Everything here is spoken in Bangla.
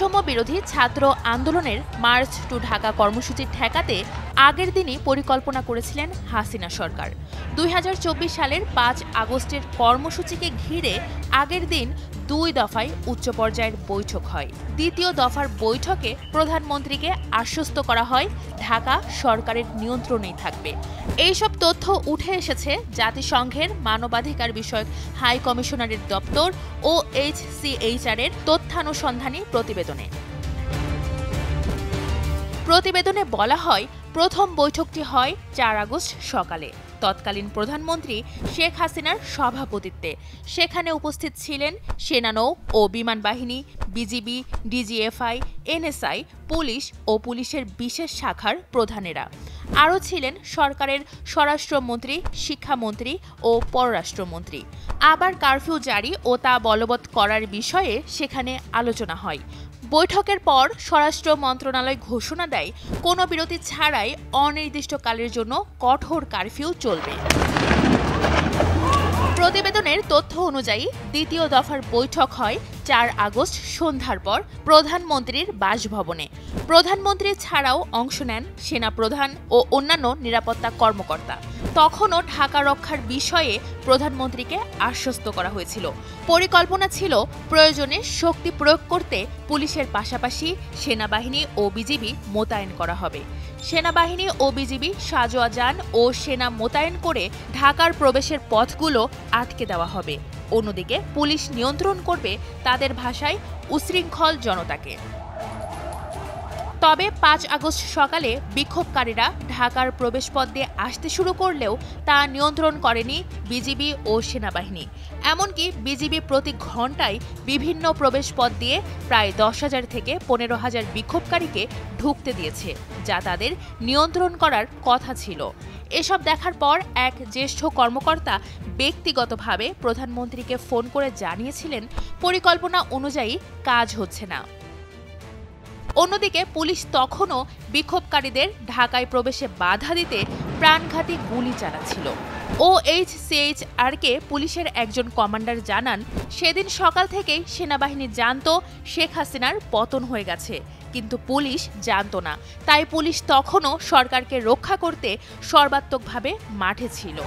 বৈষম্য বিরোধী ছাত্র আন্দোলনের মার্চ টু ঢাকা কর্মসূচি ঠেকাতে আগের দিনই পরিকল্পনা করেছিলেন হাসিনা সরকার। 2024 সালের 5 আগস্টের কর্মসূচিকে ঘিরে আগের দিন 2 দফায় উচ্চ পর্যায়ের বৈঠক হয়। দ্বিতীয় দফার বৈঠকে প্রধানমন্ত্রীকে আশ্বস্ত করা হয় ঢাকা সরকারের নিয়ন্ত্রণেই থাকবে। এইসব তথ্য উঠে এসেছে জাতিসংঘের মানবাধিকার বিষয়ক হাই কমিশনারের দপ্তর ও HCHR এর তথ্যানুসন্ধানী প্রতিবেদনে। প্রতিবেদনে বলা হয়, প্রথম বৈঠকটি হয় 4 আগস্ট সকালে তৎকালীন প্রধানমন্ত্রী শেখ হাসিনার সভাপতিত্বে। সেখানে উপস্থিত ছিলেন সেনানৌ ও বিমান বাহিনী, বিজিবি, ডিজিএফআই, NSI, পুলিশ ও পুলিশের বিশেষ শাখার প্রধানেরা। আরও ছিলেন সরকারের স্বরাষ্ট্রমন্ত্রী, শিক্ষামন্ত্রী ও পররাষ্ট্রমন্ত্রী। আবার কারফিউ জারি ও তা বলবৎ করার বিষয়ে সেখানে আলোচনা হয়। বৈঠকের পর স্বরাষ্ট্র মন্ত্রণালয় ঘোষণা দেয়, কোনো বিরতি ছাড়াই অনির্দিষ্টকালের জন্য কঠোর কারফিউ চলবে। প্রতিবেদনের তথ্য অনুযায়ী দ্বিতীয় দফার বৈঠক হয় 4 আগস্ট সন্ধ্যার পর প্রধানমন্ত্রীর বাসভবনে। প্রধানমন্ত্রী ছাড়াও অংশ নেন সেনাপ্রধান ও অন্যান্য নিরাপত্তা কর্মকর্তা। তখনও ঢাকা রক্ষার বিষয়ে প্রধানমন্ত্রীকে আশ্বস্ত করা হয়েছিল। পরিকল্পনা ছিল প্রয়োজনে শক্তি প্রয়োগ করতে পুলিশের পাশাপাশি সেনাবাহিনী ও বিজিবি মোতায়েন করা হবে। সেনাবাহিনী ও বিজিবি সাজোয়া যান ও সেনা মোতায়েন করে ঢাকার প্রবেশের পথগুলো আটকে দেওয়া হবে। অন্যদিকে পুলিশ নিয়ন্ত্রণ করবে তাদের ভাষায় উশৃঙ্খল জনতাকে। তবে 5 আগস্ট সকালে বিক্ষোভকারীরা ঢাকার প্রবেশপথ দিয়ে আসতে শুরু করলেও তা নিয়ন্ত্রণ করেনি বিজিবি ও সেনাবাহিনী। এমনকি বিজিবি প্রতি ঘণ্টায় বিভিন্ন প্রবেশপথ দিয়ে প্রায় 10,000 থেকে 15,000 বিক্ষোভকারীকে ঢুকতে দিয়েছে, যা তাদের নিয়ন্ত্রণ করার কথা ছিল। এসব দেখার পর এক জ্যেষ্ঠ কর্মকর্তা ব্যক্তিগতভাবে প্রধানমন্ত্রীকে ফোন করে জানিয়েছিলেন, পরিকল্পনা অনুযায়ী কাজ হচ্ছে না। অন্যদিকে পুলিশ তখনও বিক্ষোভকারীদের ঢাকায় প্রবেশে বাধা দিতে প্রাণঘাতী গুলি চালাচ্ছিল। OHCHRকে পুলিশের একজন কমান্ডার জানান, সেদিন সকাল থেকেই সেনাবাহিনী জানত শেখ হাসিনার পতন হয়ে গেছে, কিন্তু পুলিশ জানত না। তাই পুলিশ তখনও সরকারকে রক্ষা করতে সর্বাত্মকভাবে মাঠে ছিল।